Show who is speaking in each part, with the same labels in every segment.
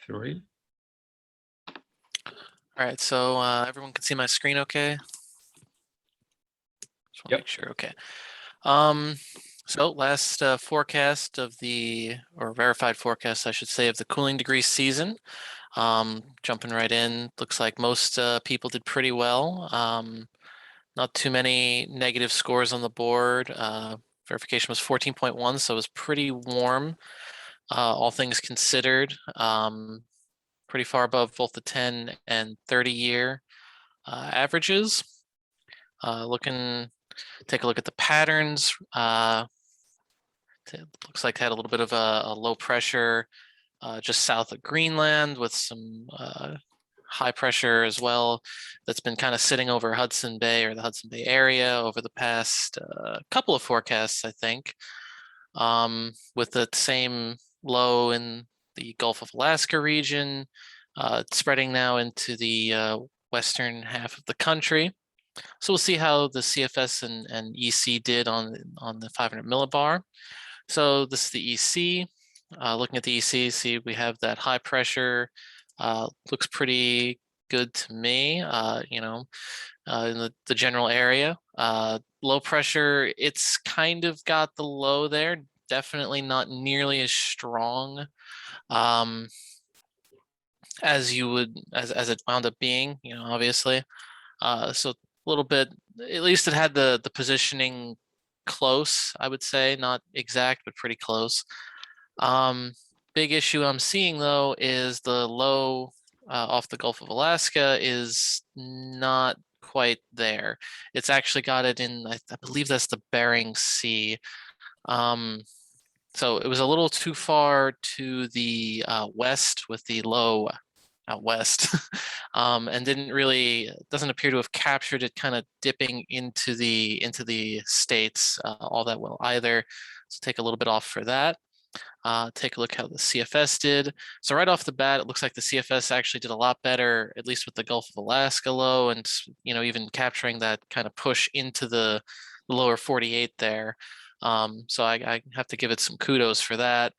Speaker 1: 3.
Speaker 2: All right, so everyone can see my screen okay? Just want to
Speaker 1: Yep.
Speaker 2: make sure, okay. So last forecast of or verified forecast, I should say, of the cooling degree season. Jumping right in, looks like most people did pretty well. Not too many negative scores on the board. Verification was 14.1, so it was pretty warm, all things considered. Pretty far above both the 10 and 30-year averages. Take a look at the patterns. It looks like it had a little bit of a low pressure just south of Greenland with some high pressure as well that's been kind of sitting over Hudson Bay or the Hudson Bay area over the past couple of forecasts, I think, with the same low in the Gulf of Alaska region, spreading now into the western half of the country. So we'll see how the CFS and EC did on the 500 millibar. So this is the EC. Looking at the EC, see we have that high pressure. Looks pretty good to me. In the general area. Low pressure, it's kind of got the low there. Definitely not nearly as strong as it wound up being. Obviously. So a little bit. At least it had the positioning close, I would say, not exact, but pretty close. Big issue I'm seeing though is the low off the Gulf of Alaska is not quite there. It's actually got it in, I believe that's the Bering Sea. So it was a little too far to the west with the low out west, and doesn't appear to have captured it, kind of dipping into the states all that well either. So take a little bit off for that. Take a look how the CFS did. So right off the bat, it looks like the CFS actually did a lot better, at least with the Gulf of Alaska low, and even capturing that kind of push into the lower 48 there. So I have to give it some kudos for that.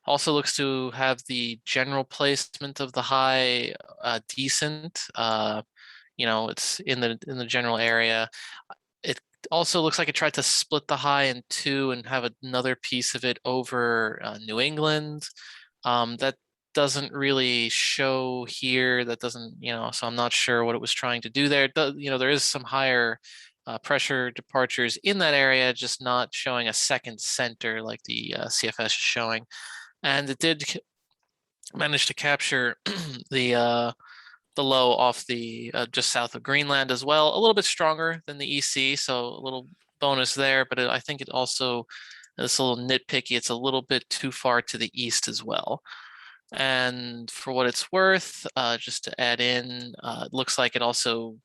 Speaker 2: Also looks to have the general placement of the high decent. It's in the general area. It also looks like it tried to split the high in two and have another piece of it over New England. That doesn't really show here. That doesn't, so I'm not sure what it was trying to do there. There is some higher pressure departures in that area, just not showing a second center like the CFS is showing. And it did manage to capture the low off the just south of Greenland as well, a little bit stronger than the EC, so a little bonus there. But I think it's a little nitpicky. It's a little bit too far to the east as well. And for what it's worth, just to add in, it looks like it also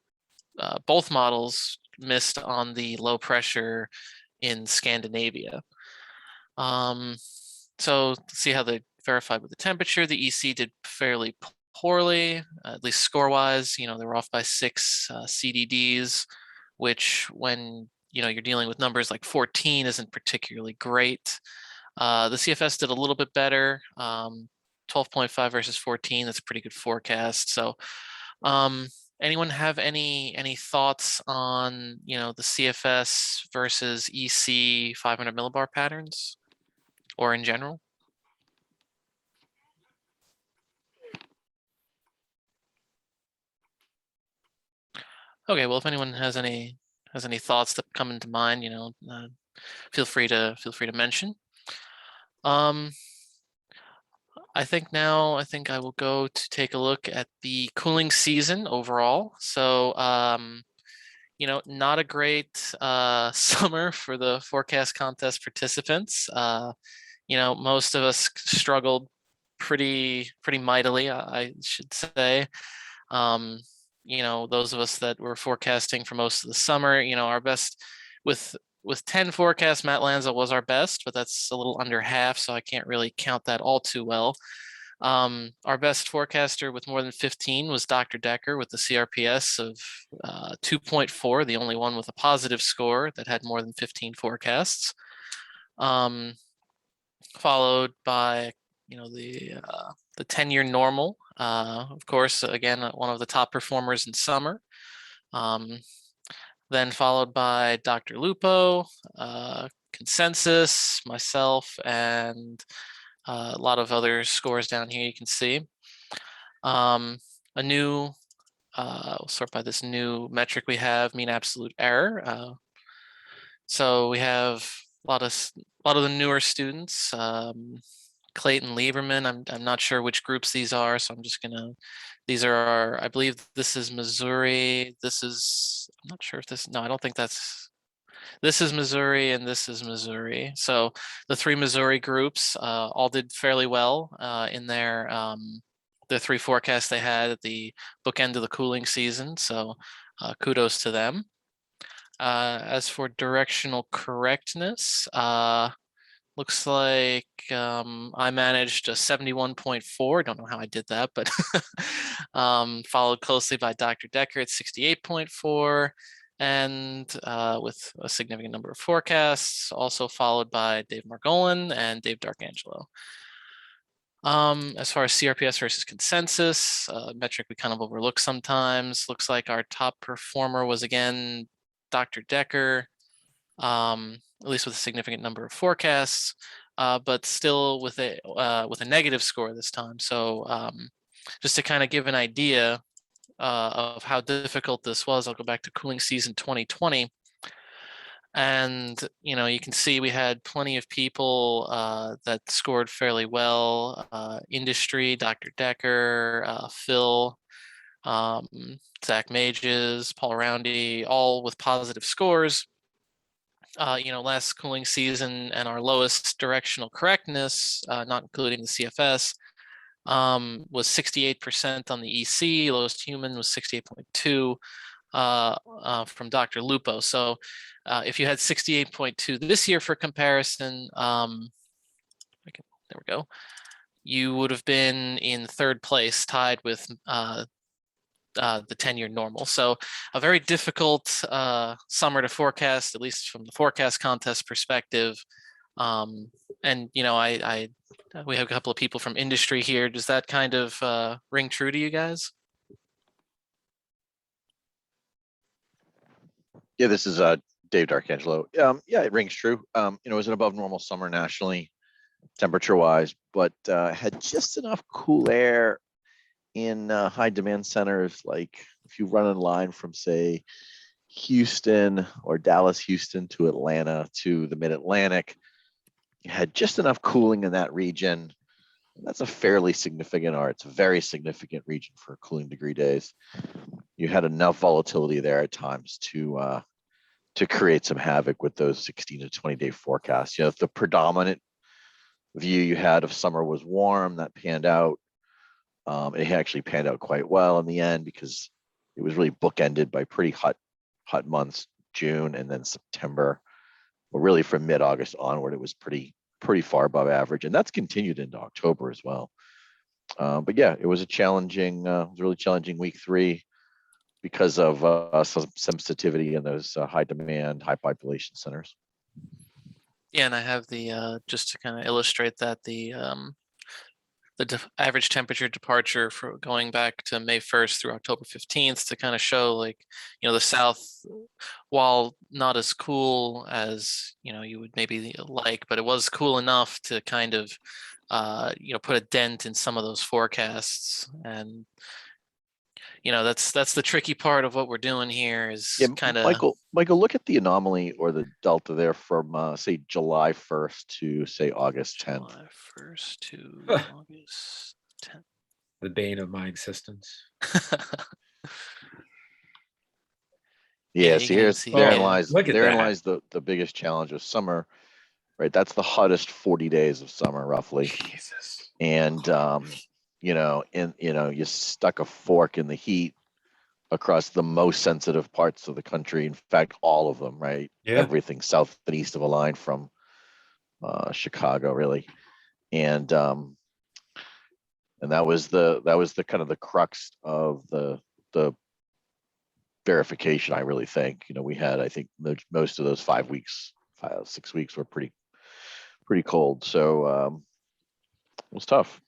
Speaker 2: both models missed on the low pressure in Scandinavia. So see how they verified with the temperature. The EC did fairly poorly, at least score-wise. They were off by 6 CDDs, which when you're dealing with numbers like 14 isn't particularly great. The CFS did a little bit better, 12.5 versus 14. That's a pretty good forecast. So anyone have any thoughts on the CFS versus EC 500 millibar patterns, or in general? Okay, well, if anyone has any thoughts that come into mind, feel free to mention. I think I will go to take a look at the cooling season overall. So, not a great summer for the forecast contest participants. Most of us struggled pretty mightily, I should say. Those of us that were forecasting for most of the summer, our best with 10 forecasts, Matt Lanza was our best, but that's a little under half, so I can't really count that all too well. Our best forecaster with more than 15 was Dr. Decker with the CRPS of 2.4, the only one with a positive score that had more than 15 forecasts. Followed by the the 10-year normal, of course, again, one of the top performers in summer. Then followed by Dr. Lupo, Consensus, myself, and a lot of other scores down here you can see. We'll sort by this new metric we have, mean absolute error. So we have a lot of the newer students. Clayton Lieberman, I'm not sure which groups these are, so I'm just gonna, these are our, I believe this is Missouri. This is, I'm not sure if this, no, I don't think that's, this is Missouri and this is Missouri. So the three Missouri groups all did fairly well in their the three forecasts they had at the bookend of the cooling season. So kudos to them. As for directional correctness, looks like I managed a 71.4. Don't know how I did that, but followed closely by Dr. Decker at 68.4, and with a significant number of forecasts, also followed by Dave Margolin and Dave Darkangelo. As far as CRPS versus consensus, metric we kind of overlook sometimes, looks like our top performer was again Dr. Decker, at least with a significant number of forecasts, but still with a negative score this time. So just to kind of give an idea of how difficult this was, I'll go back to cooling season 2020. And, you know, you can see we had plenty of people that scored fairly well. Industry, Dr. Decker, Phil, Zach Mages, Paul Roundy, all with positive scores. You know, last cooling season and our lowest directional correctness, not including the CFS, was 68% on the EC. Lowest human was 68.2 from Dr. Lupo. So if you had 68.2 this year for comparison, there we go, you would have been in third place, tied with the 10-year normal. So a very difficult summer to forecast, at least from the forecast contest perspective. And, you know, we have a couple of people from industry here. Does that kind of ring true to you guys?
Speaker 1: Yeah, this is Dave Darkangelo. Yeah, it rings true. You know, it was an above normal summer nationally, temperature wise, but had just enough cool air in high demand centers. Like if you run a line from, say, Houston or Dallas, Houston to Atlanta to the mid-Atlantic, you had just enough cooling in that region. That's a fairly significant, or it's a very significant region for cooling degree days. You had enough volatility there at times to create some havoc with those 16 to 20-day forecasts. You know, if the predominant view you had of summer was warm, that panned out. It actually panned out quite well in the end because it was really bookended by pretty hot months, June and then September. But really from mid-August onward, it was pretty far above average, and that's continued into October as well. But yeah, it was a really challenging week 3 because of some sensitivity in those high demand, high population centers.
Speaker 2: Yeah, and I have the just to kind of illustrate that the average temperature departure for going back to May 1st through October 15th to kind of show, like, you know, the South, while not as cool as, you know, you would maybe like, but it was cool enough to kind of, you know, put a dent in some of those forecasts. And, you know, that's the tricky part of what we're doing here is kind of.
Speaker 1: Michael, look at the anomaly or the delta there from say July 1st to say August 10th.
Speaker 2: July 1st to August 10th.
Speaker 3: The bane of my existence.
Speaker 1: Yeah,
Speaker 2: see,
Speaker 1: therein lies
Speaker 3: the
Speaker 1: the biggest challenge of summer, right? That's the hottest 40 days of summer, roughly.
Speaker 3: Jesus.
Speaker 1: And you know, you stuck a fork in the heat across the most sensitive parts of the country. In fact, all of them, right?
Speaker 3: Yeah.
Speaker 1: Everything south and east of a line from Chicago, really. And that was the kind of the crux of the verification, I really think. You know, we had, I think most of those 6 weeks were pretty cold. So it was tough.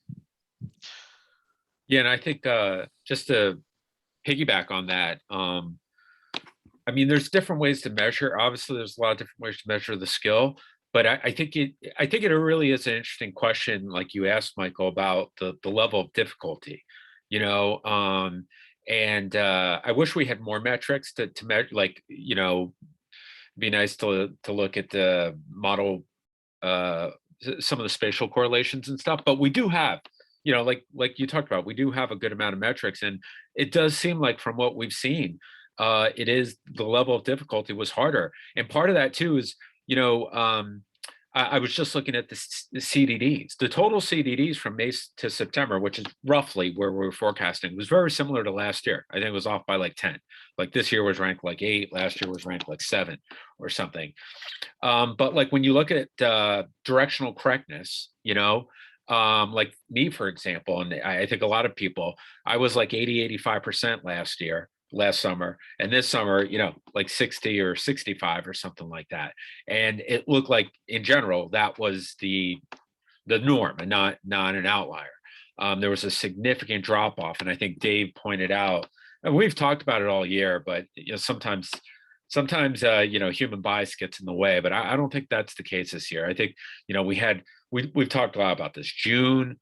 Speaker 3: Yeah, and I think just to piggyback on that, I mean, there's different ways to measure. Obviously, there's a lot of different ways to measure the skill, but I think it really is an interesting question, like you asked, Michael, about the level of difficulty, you know, and I wish we had more metrics to measure, like, you know, be nice to look at the model, some of the spatial correlations and stuff, but we do have, you know, like you talked about, we do have a good amount of metrics, and it does seem like from what we've seen, it is the level of difficulty was harder, and part of that too is, you know, I was just looking at the CDDs. The total CDDs from May to September, which is roughly where we were forecasting, was very similar to last year. I think it was off by like 10. Like this year was ranked like 8, last year was ranked like 7 or something. But like when you look at directional correctness, you know, like me, for example, and I think a lot of people, I was like 80, 85% last summer, and this summer, you know, like 60 or 65 or something like that. And it looked like in general, that was the norm and not an outlier. There was a significant drop off. And I think Dave pointed out, and we've talked about it all year, but you know, sometimes you know, human bias gets in the way, but I don't think that's the case this year. I think, you know, we've talked a lot about this. June,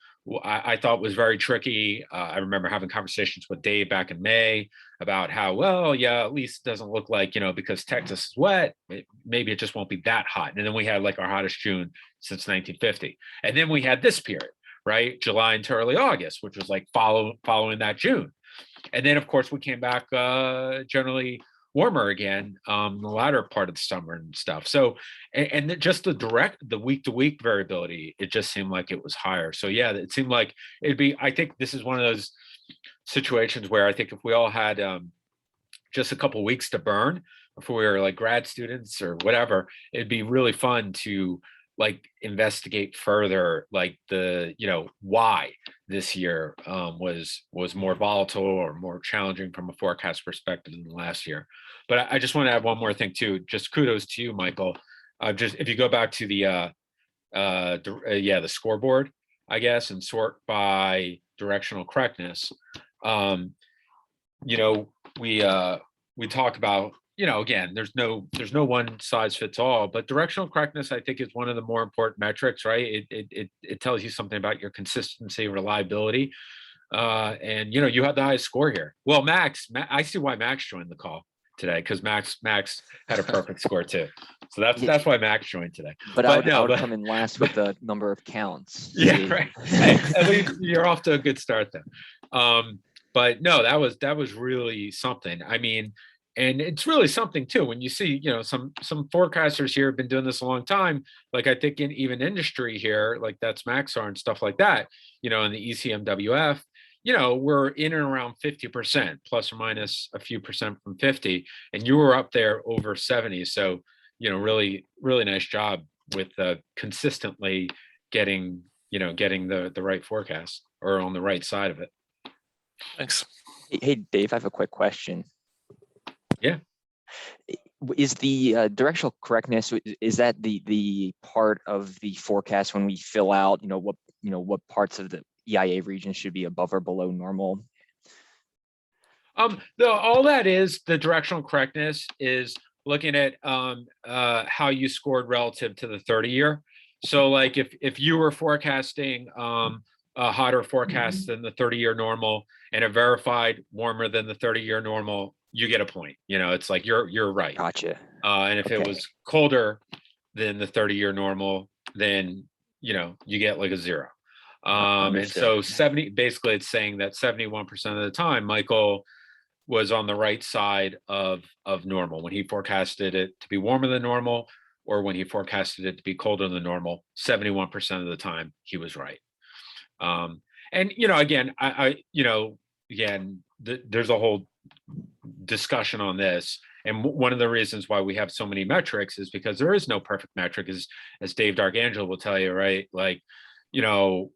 Speaker 3: I thought was very tricky. I remember having conversations with Dave back in May about how, well, yeah, at least it doesn't look like, you know, because Texas is wet, maybe it just won't be that hot. And then we had like our hottest June since 1950. And then we had this period, right? July into early August, which was like following that June. And then of course we came back generally warmer again, the latter part of the summer and stuff. So, and just the week to week variability, it just seemed like it was higher. So yeah, it seemed like I think this is one of those situations where I think if we all had just a couple weeks to burn, if we were like grad students or whatever, it'd be really fun to like investigate further, like the, you know, why this year was more volatile or more challenging from a forecast perspective than last year. But I just want to add one more thing too. Just kudos to you, Michael. Just if you go back to the the scoreboard, I guess, and sort by directional correctness. You know, we talk about, you know, again, there's no one size fits all, but directional correctness, I think, is one of the more important metrics, right? It tells you something about your consistency, reliability, and you know, you have the highest score here. Well, Max, I see why Max joined the call today, because Max had a perfect score too. So that's why Max joined today.
Speaker 4: But I would come in last with the number of counts.
Speaker 3: Yeah,
Speaker 4: See?
Speaker 3: right. Hey, at least you're off to a good start then. But no, that was really something. I mean, and it's really something too when you see, you know, some forecasters here have been doing this a long time. Like I think in even industry here, like that's Maxar and stuff like that, you know, in the ECMWF, you know, we're in and around 50%, plus or minus a few percent from 50, and you were up there over 70. So, you know, really nice job with consistently getting the right forecast, or on the right side of it.
Speaker 2: Thanks.
Speaker 4: Hey, Dave, I have a quick question.
Speaker 3: Yeah.
Speaker 4: Is the directional correctness, is that the part of the forecast when we fill out, what parts of the EIA region should be above or below normal?
Speaker 3: All that is, the directional correctness is looking at how you scored relative to the 30-year. So like if you were forecasting a hotter forecast than the 30-year normal and a verified warmer than the 30-year normal, you get a point. You know, it's like you're right.
Speaker 4: Gotcha.
Speaker 3: And if it was colder than the 30-year normal, then you know you get like a 0. And so 70, basically it's saying that 71% of the time Michael was on the right side of normal when he forecasted it to be warmer than normal, or when he forecasted it to be colder than normal. 71% of the time he was right. And you know, again, there's a whole discussion on this, and one of the reasons why we have so many metrics is because there is no perfect metric, as Dave Darkangelo will tell you, right? Like, you know,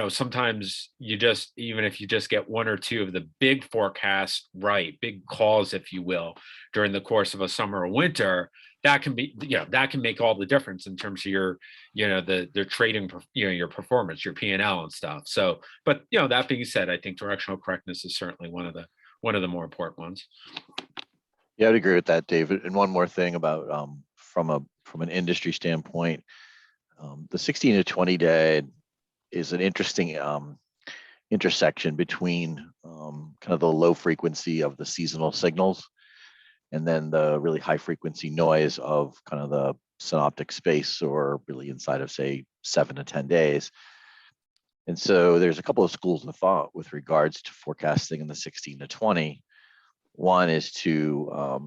Speaker 3: sometimes even if you just get one or two of the big forecasts right, big calls, if you will, during the course of a summer or winter, that can be, that can make all the difference in terms of your, the trading, your performance, your P&L and stuff. So, but that being said, I think directional correctness is certainly one of the more important ones.
Speaker 1: Yeah, I'd agree with that, David. And one more thing about from an industry standpoint, the 16 to 20 day is an interesting intersection between kind of the low frequency of the seasonal signals and then the really high frequency noise of kind of the synoptic space, or really inside of, say, 7 to 10 days. And so there's a couple of schools of thought with regards to forecasting in the 16 to 20. One is to,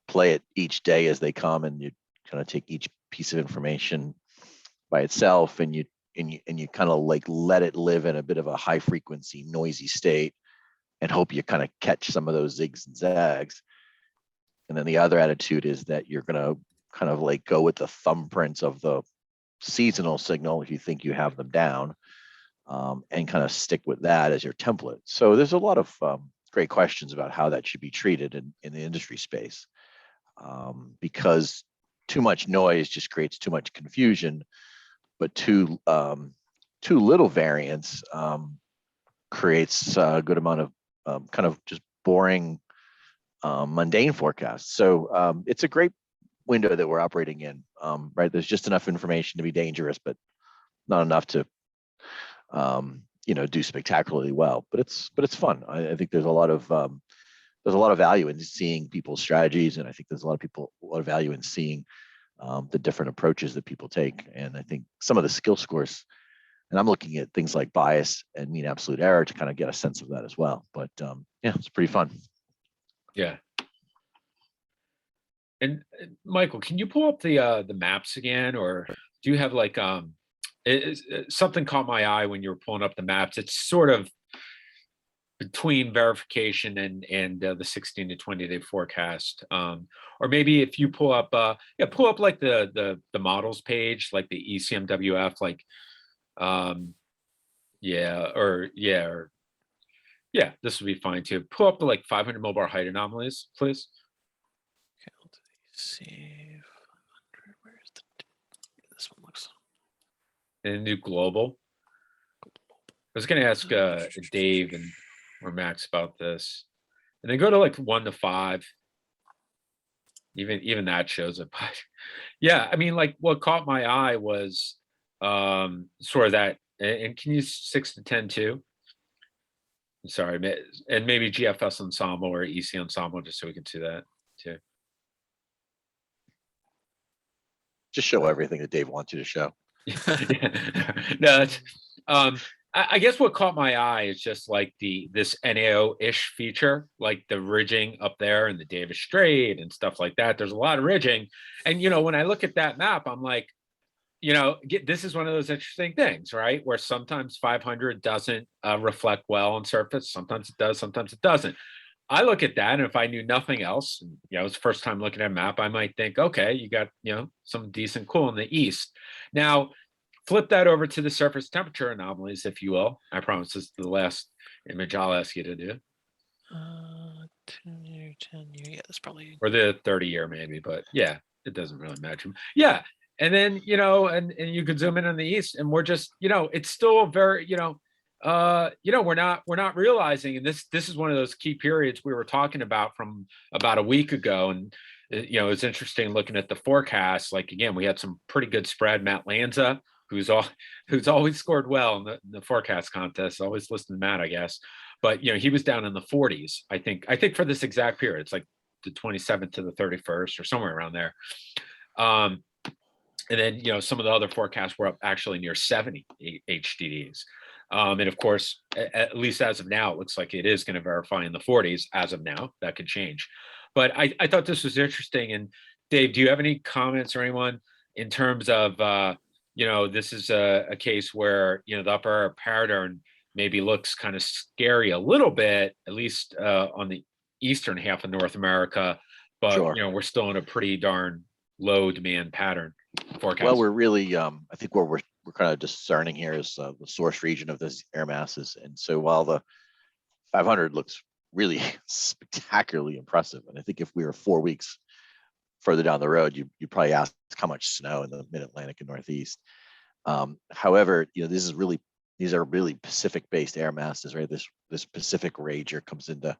Speaker 1: play it each day as they come, and you kind of take each piece of information by itself, and you kind of like let it live in a bit of a high frequency, noisy state, and hope you kind of catch some of those zigs and zags. And then the other attitude is that you're going to kind of like go with the thumbprints of the seasonal signal if you think you have them down, and kind of stick with that as your template. So there's a lot of great questions about how that should be treated in the industry space, because too much noise just creates too much confusion, but too little variance creates a good amount of kind of just boring, mundane forecasts. So it's a great window that we're operating in, right? There's just enough information to be dangerous, but not enough to do spectacularly well. But it's fun. I think there's a lot of value in seeing people's strategies, and I think there's a lot of value in seeing the different approaches that people take. And I think some of the skill scores, and I'm looking at things like bias and mean absolute error to kind of get a sense of that as well. But yeah, it's pretty fun.
Speaker 3: Yeah. And Michael, can you pull up the maps again, or do you have like something caught my eye when you were pulling up the maps? It's sort of between verification and the 16 to 20 day forecast, or maybe if you pull up like the models page, like the ECMWF, like this would be fine too. Pull up the like 500 millbar height anomalies, please.
Speaker 2: Okay, let's see. Where's this one? Looks
Speaker 3: And new global. I was going to ask Dave or Max about this, and then go to like 1 to 5. Even that shows it, but yeah, I mean, like what caught my eye was sort of that, and can you 6 to 10 too? Sorry, and maybe GFS ensemble or EC ensemble, just so we can see that too.
Speaker 1: Just show everything that Dave wants you to show.
Speaker 3: No, I guess what caught my eye is just like this NAO-ish feature, like the ridging up there and the Davis Strait and stuff like that. There's a lot of ridging, and when I look at that map, I'm like, this is one of those interesting things, right? Where sometimes 500 doesn't reflect well on surface. Sometimes it does, sometimes it doesn't. I look at that, and if I knew nothing else, and, it's the first time looking at a map, I might think, okay, you got, some decent cool in the east. Now, flip that over to the surface temperature anomalies, if you will. I promise this is the last image I'll ask you to do.
Speaker 2: 10-year, 10-year. Yeah, that's probably.
Speaker 3: Or the 30-year maybe, but yeah, it doesn't really matter. Yeah. And then, and you could zoom in on the east, and we're just, it's still very, we're not realizing, and this is one of those key periods we were talking about from about a week ago. And it's interesting looking at the forecast. Like, again, we had some pretty good spread. Matt Lanza, who's always scored well in the forecast contest, always listen to Matt, I guess. But he was down in the 40s, I think for this exact period. It's like the 27th to the 31st or somewhere around there. And then, some of the other forecasts were up actually near 70 HDDs. And of course, at least as of now, it looks like it is going to verify in the 40s as of now. That could change. But I thought this was interesting. And Dave, do you have any comments, or anyone, in terms of, this is a case where, the upper pattern maybe looks kind of scary a little bit, at least on the eastern half of North America. But,
Speaker 1: Sure.
Speaker 3: We're still in a pretty darn low demand pattern forecast.
Speaker 1: Well, we're really, I think what we're kind of discerning here is the source region of those air masses. And so while the 500 looks really spectacularly impressive, and I think if we were 4 weeks further down the road, you probably ask how much snow in the mid-Atlantic and Northeast. However, these are really Pacific-based air masses, right? This Pacific rager comes into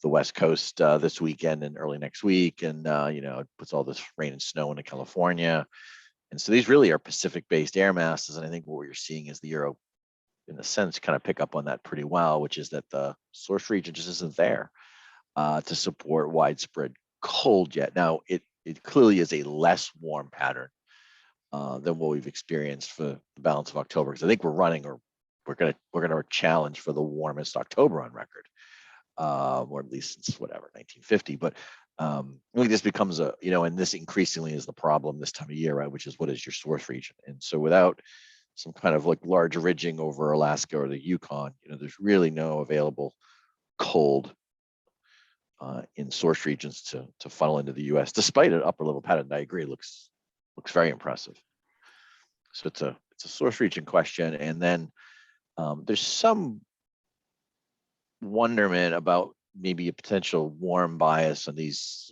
Speaker 1: the West Coast this weekend and early next week, and it puts all this rain and snow into California. And so these really are Pacific-based air masses, and I think what you're seeing is the Euro, in a sense, kind of pick up on that pretty well, which is that the source region just isn't there to support widespread cold yet. Now, it clearly is a less warm pattern than what we've experienced for the balance of October, because I think we're gonna challenge for the warmest October on record, or at least since 1950. But I think this becomes and this increasingly is the problem this time of year, right? Which is, what is your source region? And so without some kind of like large ridging over Alaska or the Yukon, there's really no available cold in source regions to funnel into the U.S. despite an upper level pattern that I agree looks very impressive. So it's a source region question, and then there's some wonderment about maybe a potential warm bias on these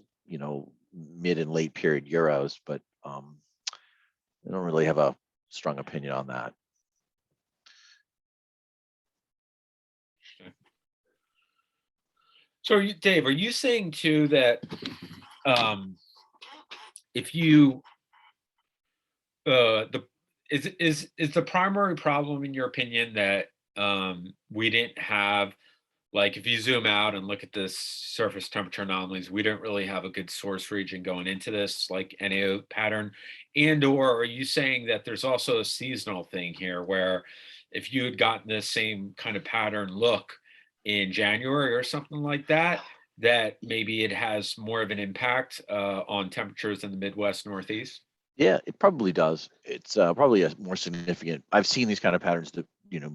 Speaker 1: mid and late period Euros, but I don't really have a strong opinion on that.
Speaker 3: So, Dave, are you saying too that if you is the primary problem, in your opinion, that we didn't have, like, if you zoom out and look at this surface temperature anomalies, we didn't really have a good source region going into this, like, NAO pattern? And or are you saying that there's also a seasonal thing here, where if you had gotten this same kind of pattern look in January or something like that, that maybe it has more of an impact on temperatures in the Midwest, Northeast?
Speaker 1: Yeah, it probably does. It's probably a more significant. I've seen these kind of patterns that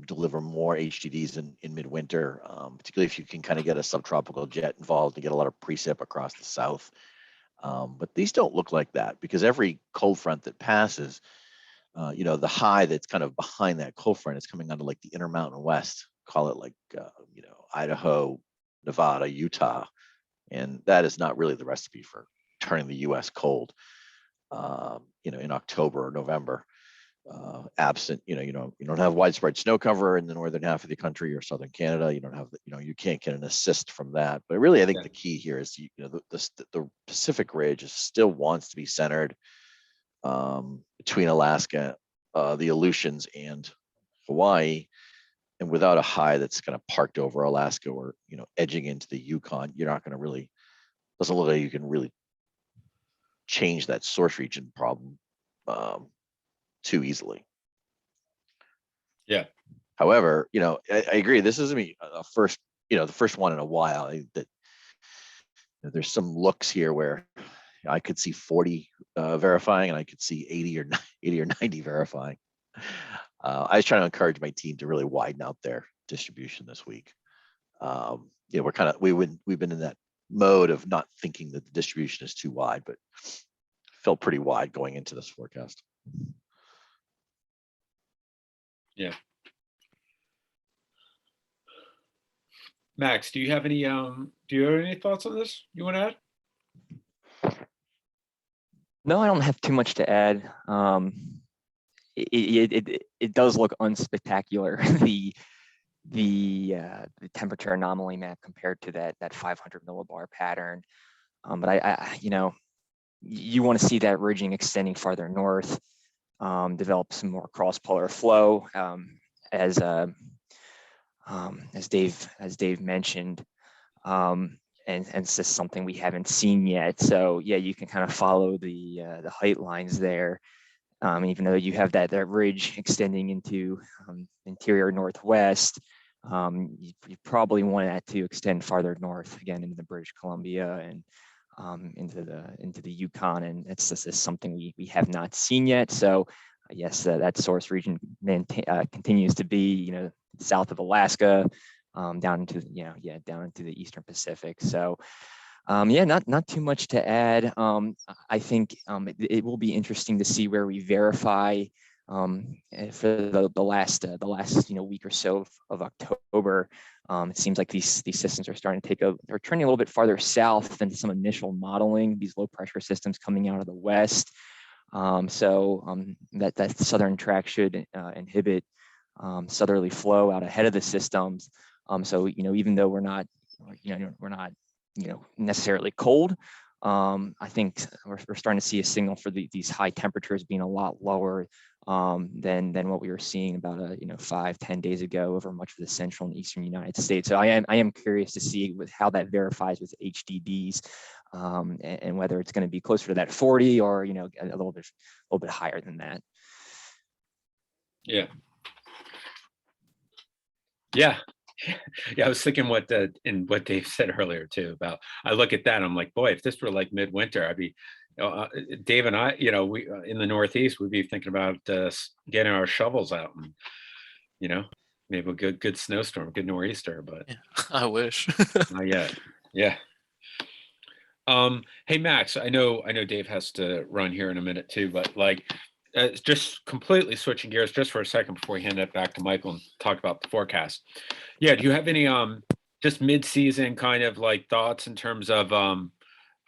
Speaker 1: deliver more HDDs in midwinter, particularly if you can kind of get a subtropical jet involved to get a lot of precip across the south. But these don't look like that, because every cold front that passes, the high that's kind of behind that cold front is coming onto like the Intermountain West, call it like Idaho, Nevada, Utah, and that is not really the recipe for turning the U.S. cold. In October or November, absent, you don't have widespread snow cover in the northern half of the country or southern Canada. You don't have, you can't get an assist from that. But really, I think the key here is, the Pacific Ridge still wants to be centered between Alaska, the Aleutians, and Hawaii. And without a high that's kind of parked over Alaska or, edging into the Yukon, you're not going to really, doesn't look like you can really change that source region problem too easily.
Speaker 3: Yeah.
Speaker 1: However, I agree. This is a first, the first one in a while that there's some looks here where I could see 40 verifying, and I could see 80 or 90 verifying. I was trying to encourage my team to really widen out their distribution this week. We've been in that mode of not thinking that the distribution is too wide, but felt pretty wide going into this forecast.
Speaker 3: Yeah. Max, do you have any thoughts on this you want to add?
Speaker 4: No, I don't have too much to add. It does look unspectacular, the temperature anomaly map compared to that 500 millibar pattern. But I you want to see that ridging extending farther north, develop some more cross-polar flow, as Dave mentioned, and it's just something we haven't seen yet. So yeah, you can kind of follow the height lines there. Even though you have that ridge extending into interior Northwest, you probably want that to extend farther north, again, into the British Columbia and into the Yukon, and it's just something we have not seen yet. So yes, that source region continues to be south of Alaska, down into the Eastern Pacific. So not too much to add. I think it will be interesting to see where we verify For the last week or so of October. It seems like these systems are starting to they're trending a little bit farther south than some initial modeling. These low pressure systems coming out of the west. That southern track should inhibit southerly flow out ahead of the systems. So even though we're not necessarily cold, I think we're starting to see a signal for these high temperatures being a lot lower than what we were seeing about 5-10 days ago over much of the central and eastern United States. So I am curious to see how that verifies with HDDs, and whether it's going to be closer to that 40 or a little bit higher than that.
Speaker 3: Yeah. I was thinking what Dave said earlier too about, I look at that, I'm like, boy, if this were like midwinter, I'd be, Dave and I, we in the Northeast, we'd be thinking about getting our shovels out and, maybe a good snowstorm, good nor'easter, but
Speaker 2: Yeah, I wish.
Speaker 3: not yet. Yeah. Hey Max, I know Dave has to run here in a minute too, but just completely switching gears just for a second before we hand it back to Michael and talk about the forecast. Yeah, do you have any just mid-season kind of thoughts in terms of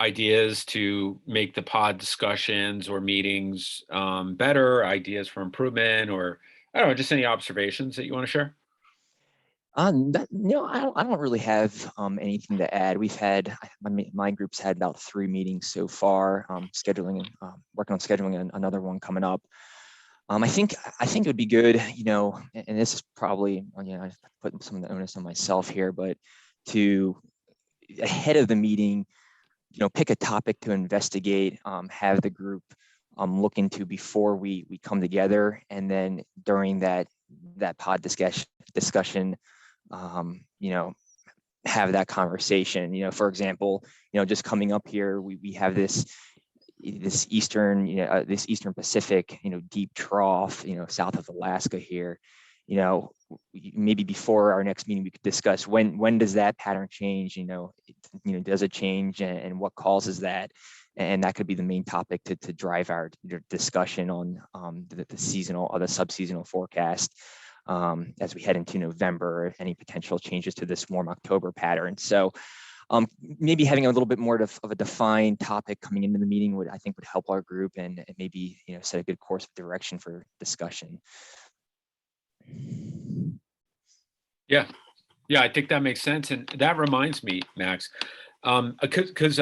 Speaker 3: ideas to make the pod discussions or meetings better, ideas for improvement, or I don't know, just any observations that you want to share?
Speaker 4: I don't really have anything to add. We've had my group's had about 3 meetings so far. Working on scheduling another one coming up. I think it would be good, and this is probably I put some of the onus on myself here, but to ahead of the meeting, pick a topic to investigate, have the group look into before we come together, and then during that pod discussion, have that conversation. For example, just coming up here, we have this eastern Pacific, deep trough, south of Alaska here. Maybe before our next meeting, we could discuss when does that pattern change? Does it change, and what causes that? And that could be the main topic to drive our discussion on the seasonal or the subseasonal forecast as we head into November, any potential changes to this warm October pattern. So maybe having a little bit more of a defined topic coming into the meeting would help our group and maybe set a good course of direction for discussion.
Speaker 3: Yeah, I think that makes sense, and that reminds me, Max, because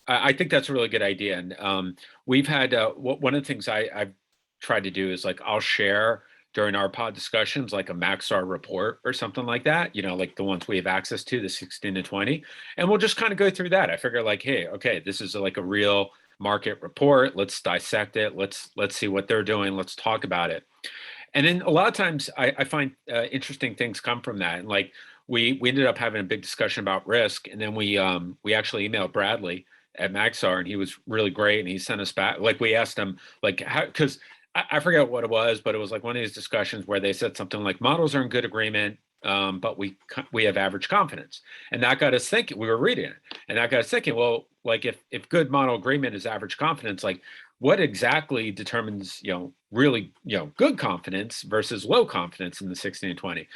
Speaker 3: I think that's a really good idea, and we've had one of the things I've tried to do is I'll share during our pod discussions like a Maxar report or something like that, like the ones we have access to, the 16 to 20, and we'll just kind of go through that. I figure hey, okay, this is a real market report. Let's dissect it. Let's see what they're doing. Let's talk about it. And then a lot of times I find interesting things come from that. And we ended up having a big discussion about risk. And then we actually emailed Bradley at Maxar, and he was really great. And he sent us back, we asked him how, because I forget what it was, but it was one of these discussions where they said something like models are in good agreement, but we have average confidence. And that got us thinking. We were reading it, and that got us thinking, well, if good model agreement is average confidence, what exactly determines really good confidence versus low confidence in the 16 and 20?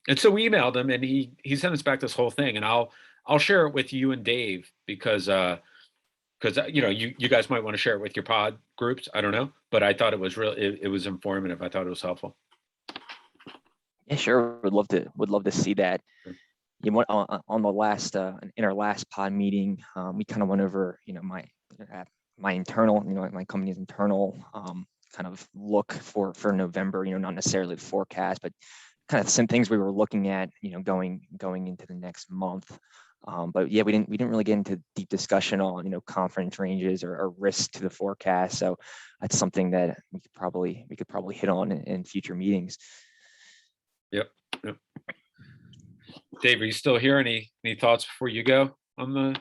Speaker 3: And so we emailed him, and he sent us back this whole thing, and I'll share it with you and Dave because you guys might want to share it with your pod groups. I don't know, but I thought it was it was informative. I thought it was helpful.
Speaker 4: Yeah, sure. Would love to see that. On the last in our last pod meeting, we kind of went over my internal, my company's internal kind of look for November. Not necessarily the forecast, but kind of some things we were looking at, going into the next month. But yeah, we didn't really get into deep discussion on confidence ranges or risk to the forecast. So that's something that we could probably hit on in future meetings.
Speaker 3: Yep. Dave, are you still here? Any thoughts before you go on the?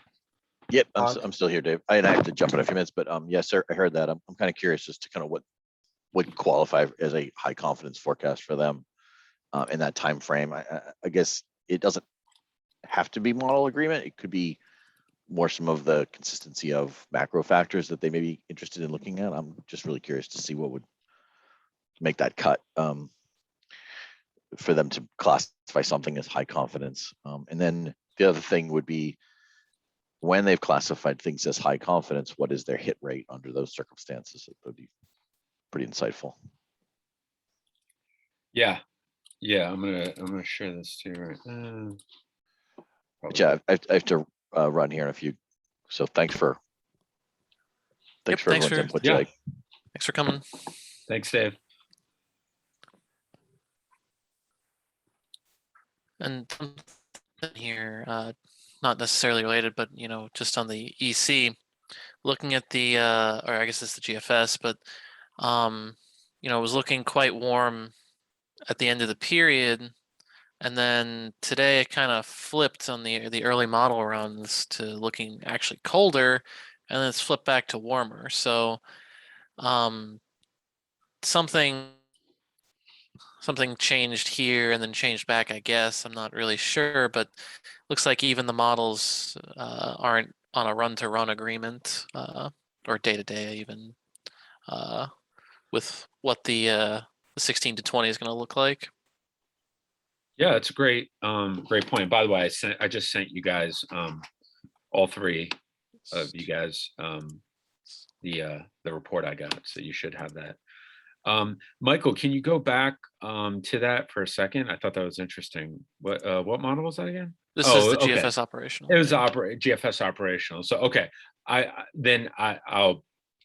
Speaker 1: Yep, I'm still here, Dave. I have to jump in a few minutes, but yes, sir, I heard that. I'm kind of curious as to kind of what would qualify as a high confidence forecast for them in that time frame. I guess it doesn't have to be model agreement. It could be more some of the consistency of macro factors that they may be interested in looking at. I'm just really curious to see what make that cut for them to classify something as high confidence. And then the other thing would be when they've classified things as high confidence, what is their hit rate under those circumstances? It would be pretty insightful.
Speaker 3: Yeah. I'm gonna share this too right now.
Speaker 1: But yeah, I have to run here in a few. So thanks for everyone's input
Speaker 3: Yeah.
Speaker 1: today.
Speaker 2: Thanks for coming.
Speaker 3: Thanks, Dave.
Speaker 2: And something here, not necessarily related, but just on the EC, looking at the, or I guess it's the GFS, but it was looking quite warm at the end of the period, and then today it kind of flipped on the early model runs to looking actually colder, and then it's flipped back to warmer. So something changed here and then changed back, I guess. I'm not really sure, but looks like even the models aren't on a run-to-run agreement or day-to-day even with what the 16 to 20 is going to look like.
Speaker 3: Yeah, it's a great point. By the way, I just sent you guys all three of you guys the report I got, so you should have that. Michael, can you go back to that for a second? I thought that was interesting. What model was that again?
Speaker 2: This is the GFS operational.
Speaker 3: It was GFS operational. So okay,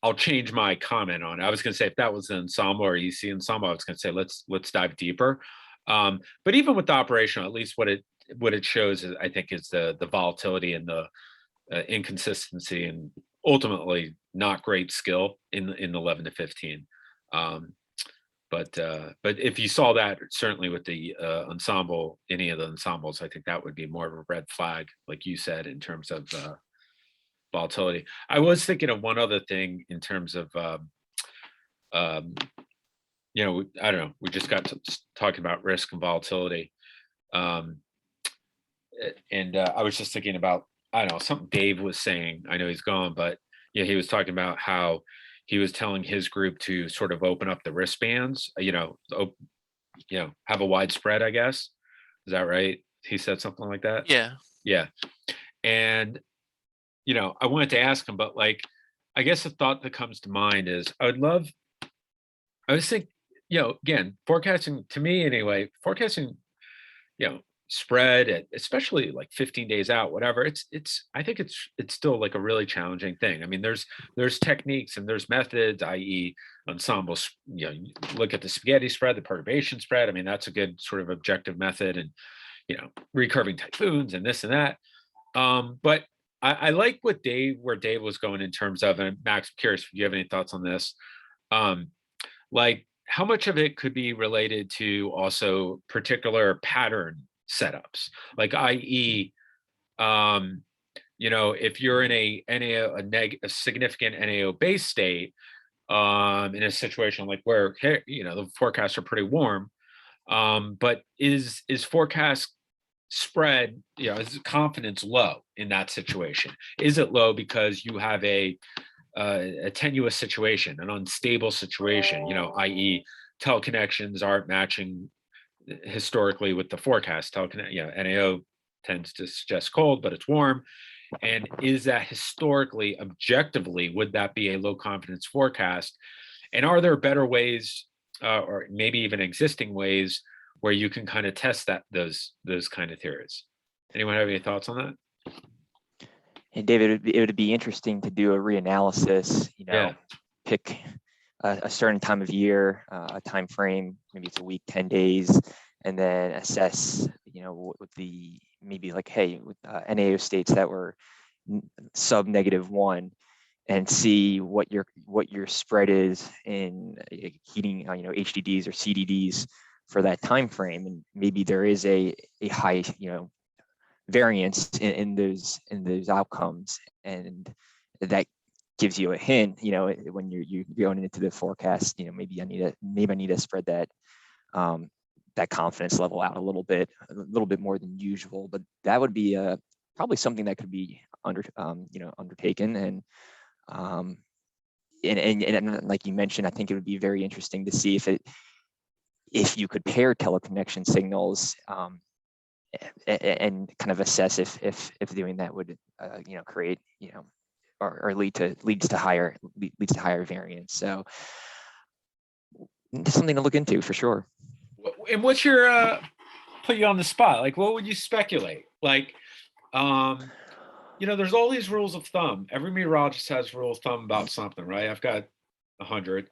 Speaker 3: I'll change my comment on it. I was going to say if that was the ensemble or EC ensemble, I was going to say let's dive deeper. But even with the operational, at least what it shows is, I think, is the volatility and the inconsistency and ultimately not great skill in 11 to 15. But if you saw that certainly with the ensemble, any of the ensembles, I think that would be more of a red flag, like you said, in terms of volatility. I was thinking of one other thing in terms of I don't know, we just got to talking about risk and volatility. And I was just thinking about, I don't know, something Dave was saying. I know he's gone, but yeah, he was talking about how he was telling his group to sort of open up the wristbands, have a wide spread, I guess. Is that right? He said something like that?
Speaker 2: Yeah.
Speaker 3: Yeah. And, I wanted to ask him, but I guess the thought that comes to mind is I was thinking, again, forecasting, to me anyway, spread, especially like 15 days out, whatever, I think it's still like a really challenging thing. I mean, there's techniques and there's methods, i.e. ensembles, look at the spaghetti spread, the perturbation spread. I mean, that's a good sort of objective method, and, recurving typhoons and this and that. But I like where Dave was going in terms of, and Max, I'm curious if you have any thoughts on this. How much of it could be related to also particular pattern setups, i.e., if you're in a significant NAO base state, in a situation like where the forecasts are pretty warm, but is forecast spread, is confidence low in that situation? Is it low because you have a tenuous situation, an unstable situation, i.e. teleconnections aren't matching historically with the forecast. NAO tends to suggest cold, but it's warm. And is that historically, objectively, would that be a low confidence forecast? And are there better ways, or maybe even existing ways, where you can kind of test those kind of theories? Anyone have any thoughts on that?
Speaker 4: Hey, David, it would be interesting to do a reanalysis, pick a certain time of year, a time frame, maybe it's a week, 10 days, and then assess, with the maybe with NAO states that were sub -1, and see what your spread is in heating, HDDs or CDDs for that time frame, and maybe there is a high, variance in those outcomes, and that gives you a hint, when you're going into the forecast, maybe I need to spread that that confidence level out a little bit more than usual. But that would be probably something that could be undertaken, and and like you mentioned, I think it would be very interesting to see if you could pair teleconnection signals, and kind of assess if doing that would create or leads to higher variance. So just something to look into for sure.
Speaker 3: And what's your put you on the spot? Like, what would you speculate? Like, there's all these rules of thumb. Every meteorologist has rule of thumb about something, right? I've got 100.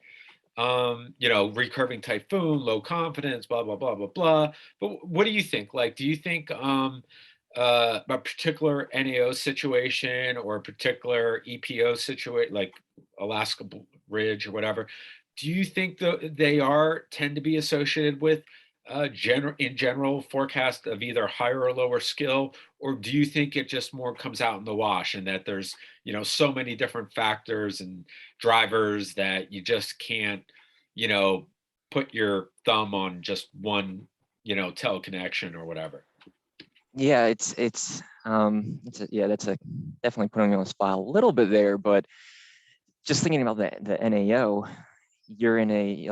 Speaker 3: Recurving typhoon, low confidence, blah, blah, blah, blah, blah. But what do you think? Like, do you think a particular NAO situation or a particular EPO situation, like Alaska Ridge or whatever, do you think that they tend to be associated with general forecast of either higher or lower skill, or do you think it just more comes out in the wash and that there's so many different factors and drivers that you just can't put your thumb on just one teleconnection or whatever?
Speaker 4: Yeah, that's definitely putting me on the spot a little bit there, but just thinking about the NAO, you're in a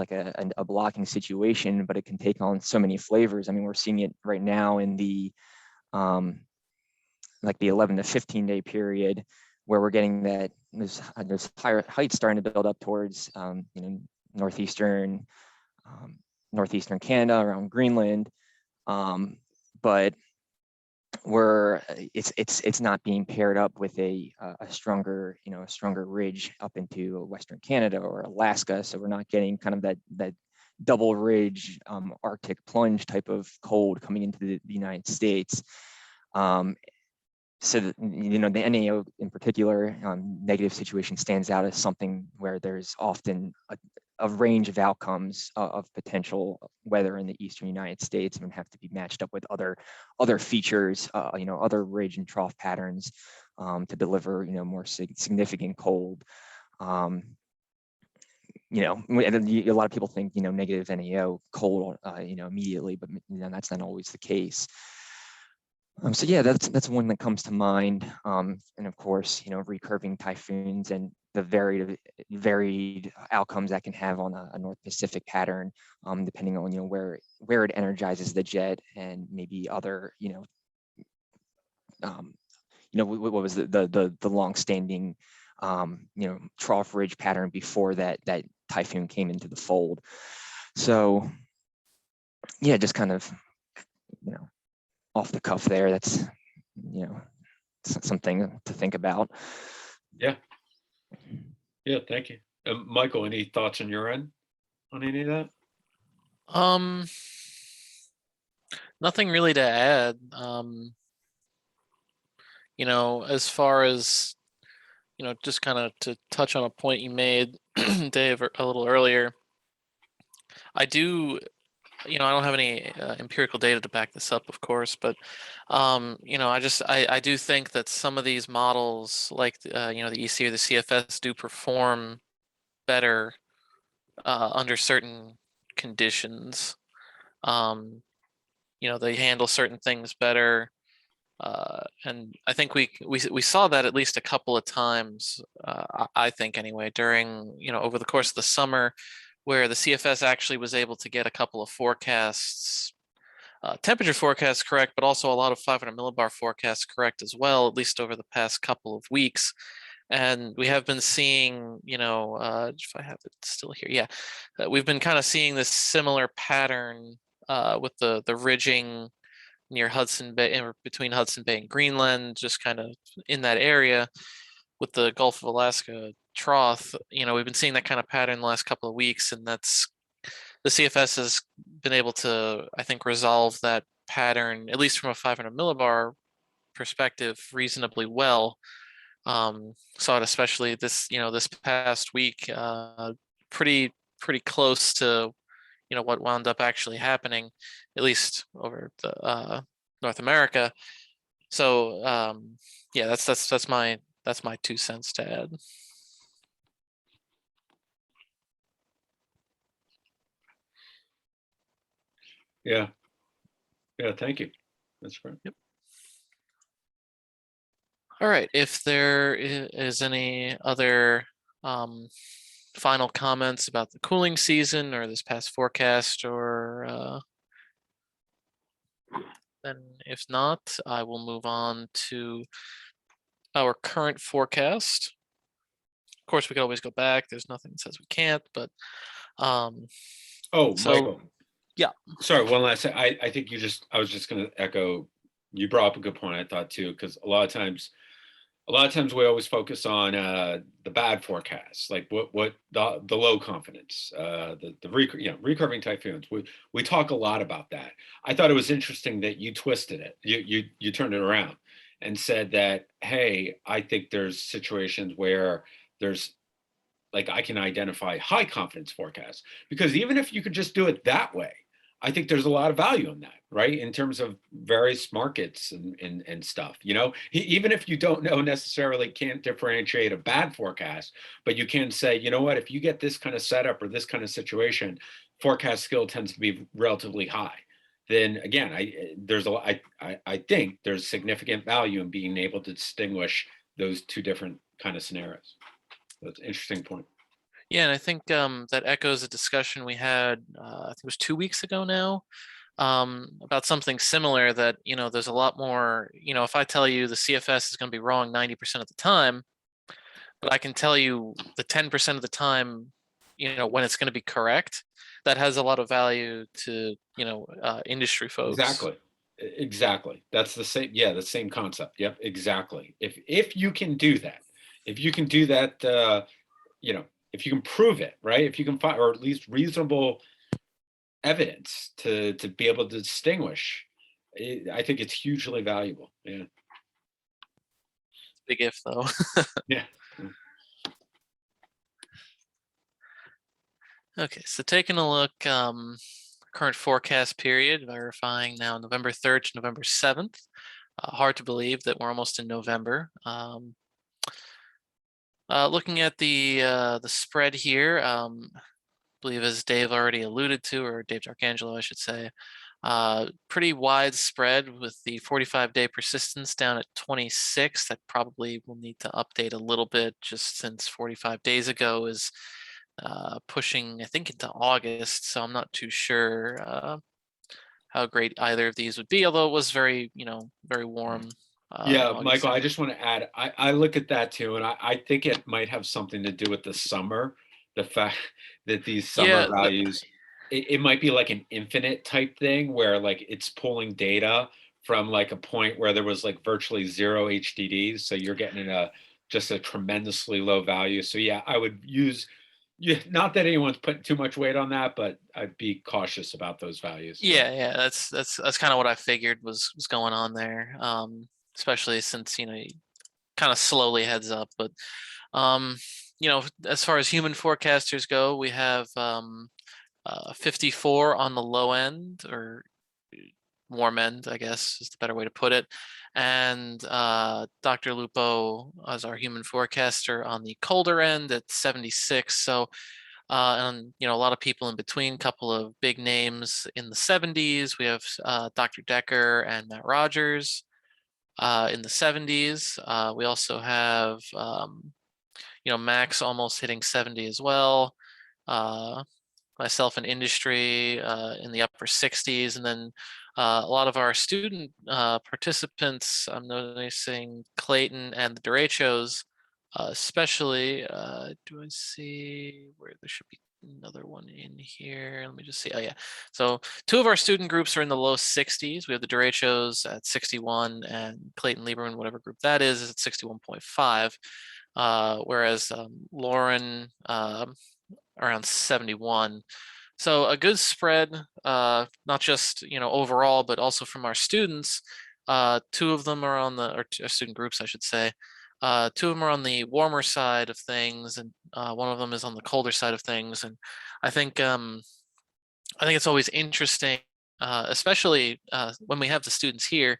Speaker 4: blocking situation, but it can take on so many flavors. I mean, we're seeing it right now in the like the 11 to 15 day period, where we're getting that there's higher heights starting to build up towards northeastern Canada, around Greenland, but it's not being paired up with a stronger ridge up into Western Canada or Alaska. So we're not getting kind of that double ridge Arctic plunge type of cold coming into the United States. So the NAO in particular, negative situation stands out as something where there's often a range of outcomes of potential weather in the eastern United States, and have to be matched up with other features, other ridge and trough patterns to deliver more significant cold. And a lot of people think negative NAO cold immediately, but that's not always the case. So yeah, that's one that comes to mind. And of course, recurving typhoons and the varied outcomes that can have on a North Pacific pattern, depending on where it energizes the jet, and maybe other what was the long-standing trough ridge pattern before that typhoon came into the fold. So yeah, just kind of off the cuff there. That's something to think about.
Speaker 3: Yeah, thank you. Michael, any thoughts on your end on any of that?
Speaker 2: Nothing really to add. As far as just kind of to touch on a point you made, Dave, a little earlier, I do, I don't have any empirical data to back this up, of course, but I do think that some of these models, like the EC or the CFS, do perform better under certain conditions. They handle certain things better. And I think we saw that at least a couple of times, I think anyway, during, over the course of the summer, where the CFS actually was able to get a couple of forecasts, temperature forecasts correct, but also a lot of 500 millibar forecasts correct as well, at least over the past couple of weeks. And we have been seeing, if I have it still here, yeah, we've been kind of seeing this similar pattern with the ridging near Hudson Bay, between Hudson Bay and Greenland, just kind of in that area with the Gulf of Alaska trough. We've been seeing that kind of pattern the last couple of weeks, and that's the CFS has been able to, I think, resolve that pattern, at least from a 500 millibar perspective, reasonably well. Saw it especially this past week, pretty close to what wound up actually happening, at least over the North America. So yeah, that's my 2 cents to add.
Speaker 3: Yeah, thank you. That's great.
Speaker 2: Yep. All right, if there is any other final comments about the cooling season or this past forecast, or then if not, I will move on to our current forecast. Of course, we could always go back. There's nothing that says we can't, but
Speaker 3: Oh,
Speaker 2: so
Speaker 3: Michael.
Speaker 2: yeah.
Speaker 3: Sorry, one last thing. I think I was just going to echo, you brought up a good point, I thought too, because a lot of times we always focus on the bad forecasts, like what the low confidence, the recurving typhoons. We talk a lot about that. I thought it was interesting that you twisted it. You turned it around and said that, hey, I think there's situations where there's, like, I can identify high confidence forecasts, because even if you could just do it that way, I think there's a lot of value in that, right? In terms of various markets and stuff, even if you don't know necessarily, can't differentiate a bad forecast, but you can say, you know what, if you get this kind of setup or this kind of situation, forecast skill tends to be relatively high. Then again, I think there's significant value in being able to distinguish those two different kind of scenarios. That's an interesting point.
Speaker 2: Yeah, and I think that echoes a discussion we had, I think it was 2 weeks ago now, about something similar, that, there's a lot more, if I tell you the CFS is going to be wrong 90% of the time, but I can tell you the 10% of the time, when it's going to be correct, that has a lot of value to, industry folks.
Speaker 3: Exactly. That's the same. Yeah, the same concept. Yep, exactly. If you can do that, if you can prove it, right? If you can find, or at least reasonable evidence to be able to distinguish, I think it's hugely valuable. Yeah.
Speaker 2: Big if, though.
Speaker 3: Yeah.
Speaker 2: Okay, so taking a look, current forecast period, verifying now November 3rd to November 7th. Hard to believe that we're almost in November. Looking at the spread here, I believe, as Dave already alluded to, or Dave D'Arcangelo, I should say, pretty wide spread with the 45-day persistence down at 26. That probably will need to update a little bit, just since 45 days ago is pushing, I think, into August. So I'm not too sure how great either of these would be, although it was very, very warm.
Speaker 3: Yeah, Michael, I just want to add, I look at that too, and I think it might have something to do with the summer, the fact that these summer values, it might be like an infinite type thing, where like it's pulling data from like a point where there was like virtually zero HDDs, so you're getting just a tremendously low value. So yeah, I would use, not that anyone's putting too much weight on that, but I'd be cautious about those values.
Speaker 2: Yeah, that's kind of what I figured was going on there. Especially since, kind of slowly heads up, but as far as human forecasters go, we have 54 on the low end, or warm end, I guess is the better way to put it, and Dr. Lupo as our human forecaster on the colder end at 76. So and a lot of people in between, couple of big names in the 70s. We have Dr. Decker and Matt Rogers in the 70s. We also have Max almost hitting 70 as well. Myself in industry in the upper 60s, and then a lot of our student participants, I'm noticing Clayton and the derechos, especially. Do I see where there should be another one in here? Let me just see. Oh yeah, so two of our student groups are in the low 60s. We have the derechos at 61, and Clayton Lieberman, whatever group that is at 61.5. Whereas Lauren around 71. So a good spread, not just overall, but also from our students. Two of them are on or student groups, I should say. Two of them are on the warmer side of things, and one of them is on the colder side of things. And I think it's always interesting, especially when we have the students here,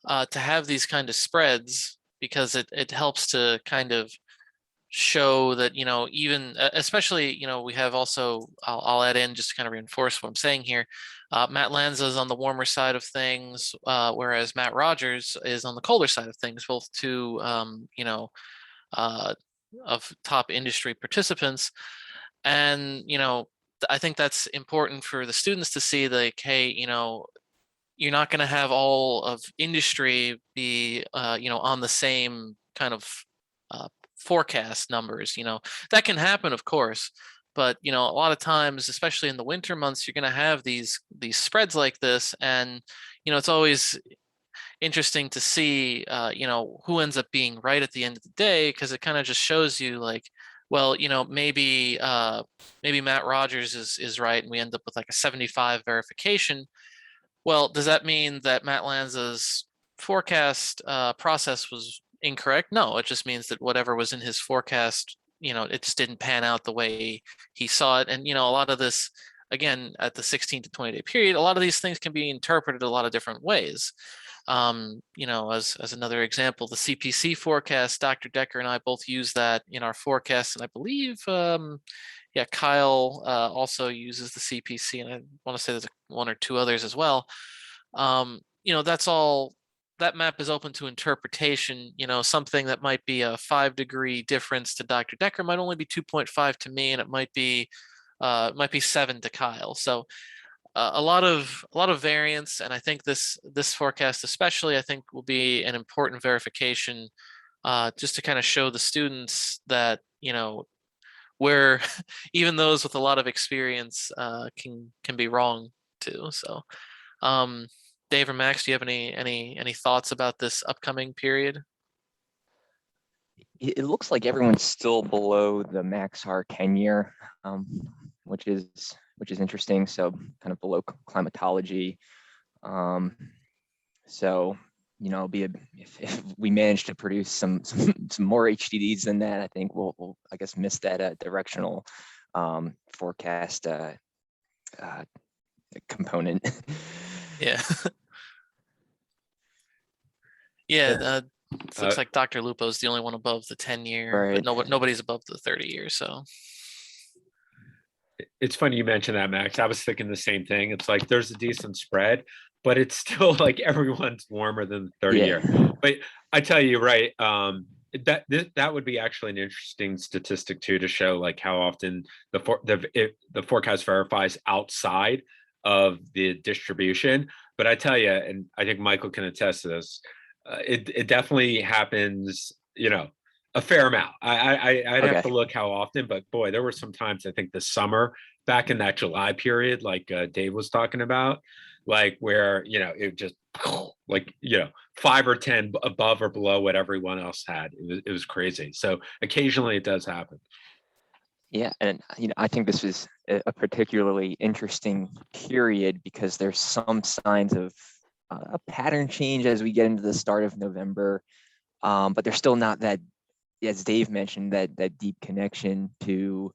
Speaker 2: to have these kind of spreads, because it helps to kind of show that, even especially, we have also, I'll add in just to kind of reinforce what I'm saying here. Matt Lanza is on the warmer side of things, whereas Matt Rogers is on the colder side of things, both two, top industry participants. And, I think that's important for the students to see, like, hey, you're not going to have all of industry be, on the same kind of forecast numbers. That can happen, of course, but a lot of times, especially in the winter months, you're going to have these spreads like this, and it's always interesting to see, who ends up being right at the end of the day, because it kind of just shows you, like, well, maybe Matt Rogers is right, and we end up with like a 75 verification. Well, does that mean that Matt Lanza's forecast process was incorrect? No, it just means that whatever was in his forecast, it just didn't pan out the way he saw it. And, a lot of this, again, at the 16 to 20 day period, a lot of these things can be interpreted a lot of different ways. As another example, the CPC forecast, Dr. Decker and I both use that in our forecast. And I believe, Kyle also uses the CPC, and I want to say there's one or two others as well. That's all, that map is open to interpretation. Something that might be a 5-degree difference to Dr. Decker might only be 2.5 to me, and it might be 7 to Kyle. So a lot of variance, and I think this forecast especially, I think, will be an important verification, just to kind of show the students that where even those with a lot of experience can be wrong too. So, Dave or Max, do you have any thoughts about this upcoming period?
Speaker 4: It looks like everyone's still below the Maxar 10-year, which is interesting. So kind of below climatology. So it'll be if we manage to produce some more HDDs than that, I think we'll I guess miss that directional forecast component.
Speaker 2: Yeah. Yeah. It looks like Dr. Lupo is the only one above the 10-year,
Speaker 4: Right.
Speaker 2: but nobody's above the 30-year. So
Speaker 3: It's funny you mentioned that, Max. I was thinking the same thing. It's like there's a decent spread, but it's still like everyone's warmer than the 30-year. But I tell you, right, that would be actually an interesting statistic too, to show like how often the forecast verifies outside of the distribution. But I tell you, and I think Michael can attest to this, it definitely happens, a fair amount. I'd have to look how often, but boy, there were some times, I think this summer, back in that July period, like Dave was talking about, like where, it just like, 5 or 10 above or below what everyone else had. It was crazy. So occasionally it does happen.
Speaker 4: Yeah, and I think this was a particularly interesting period because there's some signs of a pattern change as we get into the start of November, but there's still not that, as Dave mentioned, that deep connection to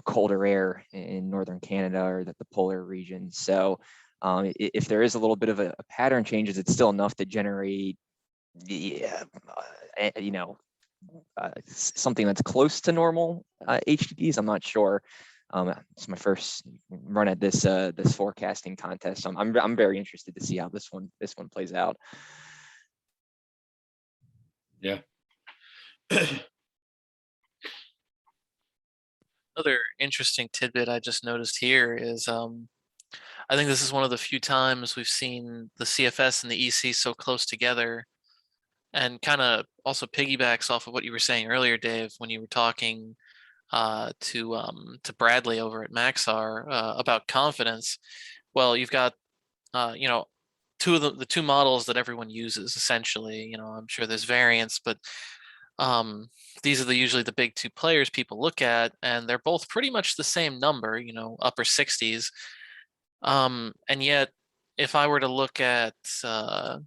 Speaker 4: colder air in northern Canada or the polar region. So if there is a little bit of a pattern changes, it's still enough to generate something that's close to normal HDDs. I'm not sure. It's my first run at this forecasting contest. So I'm very interested to see how this one plays out.
Speaker 3: Yeah.
Speaker 2: Another interesting tidbit I just noticed here is I think this is one of the few times we've seen the CFS and the EC so close together, and kind of also piggybacks off of what you were saying earlier, Dave, when you were talking to Bradley over at Maxar about confidence. Well, you've got two of the two models that everyone uses essentially. I'm sure there's variants, but these are usually the big two players people look at, and they're both pretty much the same number, upper 60s. And yet, if I were to look at the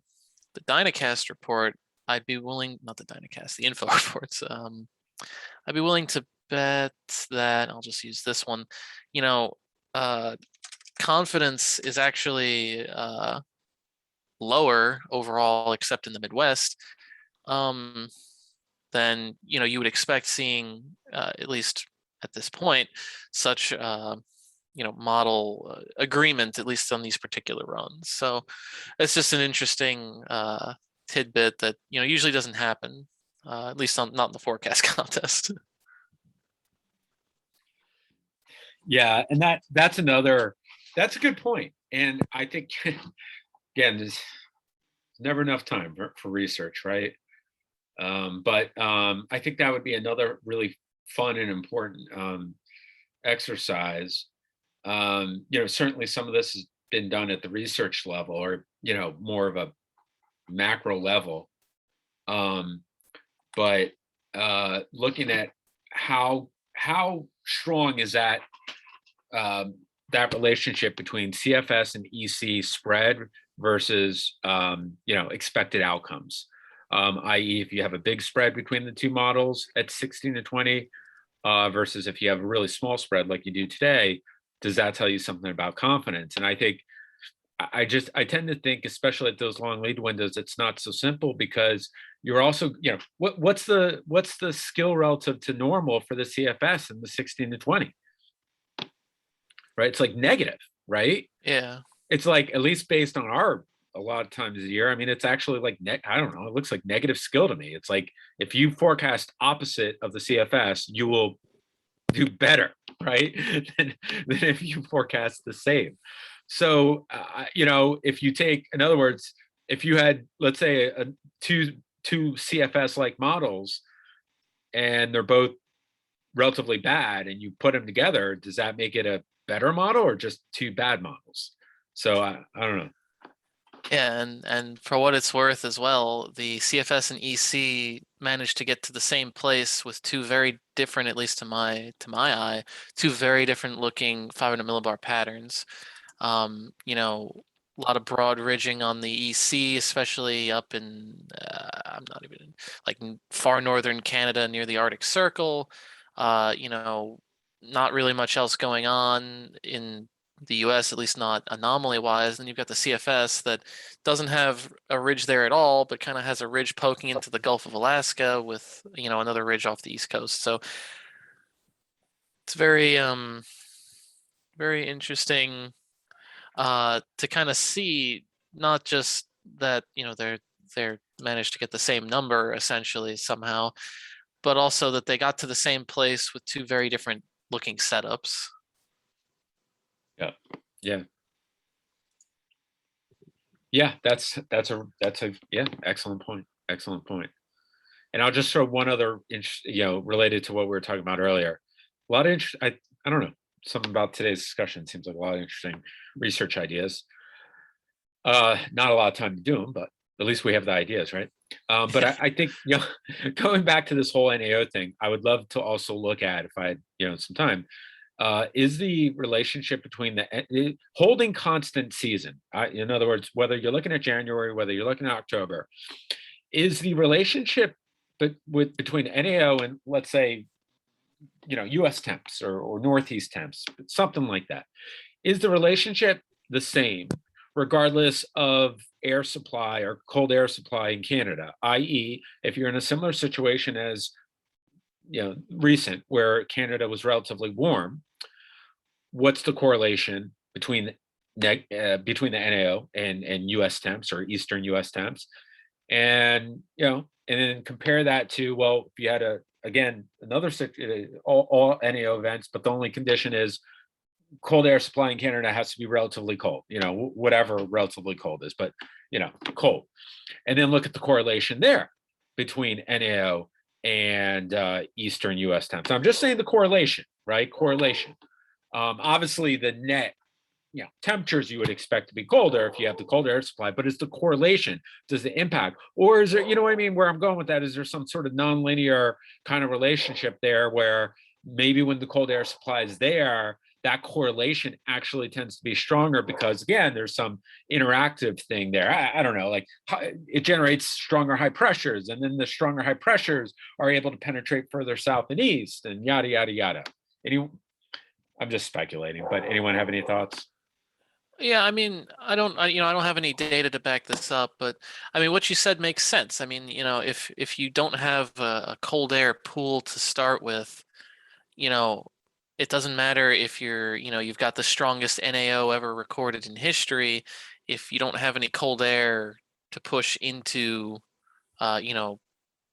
Speaker 2: Dynacast report, I'd be willing, not the Dynacast, the info reports. I'd be willing to bet that, I'll just use this one, confidence is actually lower overall, except in the Midwest, then you would expect seeing, at least at this point, such model agreement, at least on these particular runs. So it's just an interesting tidbit that usually doesn't happen. at least not in the forecast contest.
Speaker 3: Yeah, and that's a good point. And I think again, there's never enough time for research, right? But I think that would be another really fun and important exercise. Certainly some of this has been done at the research level, or more of a macro level. But looking at how strong is that relationship between CFS and EC spread versus expected outcomes, i.e. if you have a big spread between the two models at 16 to 20 versus if you have a really small spread like you do today, does that tell you something about confidence? And I think I tend to think, especially at those long lead windows, it's not so simple, because you're also, what's the skill relative to normal for the CFS in the 16 to 20, right? It's like negative, right?
Speaker 2: Yeah.
Speaker 3: It's like, at least based on a lot of times a year, I mean, it's actually like, I don't know, it looks like negative skill to me. It's like, if you forecast opposite of the CFS, you will do better, right? than if you forecast the same. So, if you take, in other words, if you had, let's say, two CFS like models, and they're both relatively bad, and you put them together, does that make it a better model or just two bad models? So I don't know.
Speaker 2: Yeah, and for what it's worth as well, the CFS and EC managed to get to the same place with two very different, at least to my eye, two very different looking 500 millibar patterns. A lot of broad ridging on the EC, especially up in I'm not even like far northern Canada near the Arctic Circle. Not really much else going on in the US, at least not anomaly wise. Then you've got the CFS that doesn't have a ridge there at all, but kind of has a ridge poking into the Gulf of Alaska with, another ridge off the East Coast. So it's very very interesting to kind of see, not just that, they're managed to get the same number essentially somehow, but also that they got to the same place with two very different looking setups.
Speaker 3: Yeah, that's a excellent point. And I'll just throw one other related to what we were talking about earlier. A lot of I don't know, something about today's discussion seems like a lot of interesting research ideas. Not a lot of time to do them, but at least we have the ideas, right? But I think going back to this whole NAO thing, I would love to also look at, if I had some time, is the relationship between the holding constant season. In other words, whether you're looking at January, whether you're looking at October, is the relationship between NAO and, let's say, US temps or Northeast temps, something like that, is the relationship the same regardless of air supply or cold air supply in Canada? I.e., if you're in a similar situation as recent, where Canada was relatively warm, what's the correlation between the NAO and US temps or Eastern US temps? And and then compare that to, well, if you had another all NAO events, but the only condition is cold air supply in Canada has to be relatively cold, whatever relatively cold is, but cold. And then look at the correlation there between NAO and Eastern US temps. So I'm just saying the correlation, right? Correlation. Obviously the net temperatures you would expect to be colder if you have the cold air supply, but it's the correlation, does the impact, or is there, what I mean, where I'm going with that, is there some sort of nonlinear kind of relationship there, where maybe when the cold air supply is there, that correlation actually tends to be stronger, because again, there's some interactive thing there. I don't know, like it generates stronger high pressures, and then the stronger high pressures are able to penetrate further south and east, and yada, yada, yada. I'm just speculating, but anyone have any thoughts?
Speaker 2: Yeah, I mean, I don't have any data to back this up, but I mean, what you said makes sense. I mean, if you don't have a cold air pool to start with, it doesn't matter if you've got the strongest NAO ever recorded in history. If you don't have any cold air to push into,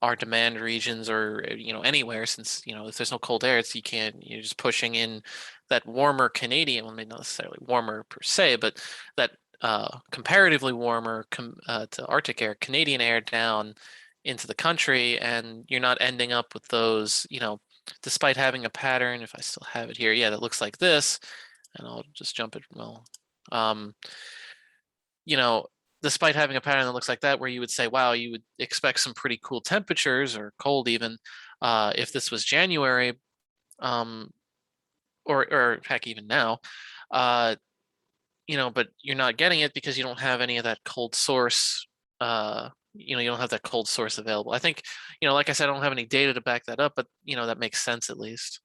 Speaker 2: our demand regions or, anywhere, since, if there's no cold air, you're just pushing in that warmer Canadian, well, maybe not necessarily warmer per se, but that comparatively warmer to Arctic air, Canadian air down into the country, and you're not ending up with those, despite having a pattern, if I still have it here, yeah, that looks like this, and I'll just jump it, despite having a pattern that looks like that, where you would say, wow, you would expect some pretty cool temperatures, or cold even, if this was January, or heck, even now, but you're not getting it because you don't have any of that cold source, you don't have that cold source available. I think, like I said, I don't have any data to back that up, but that makes sense at least.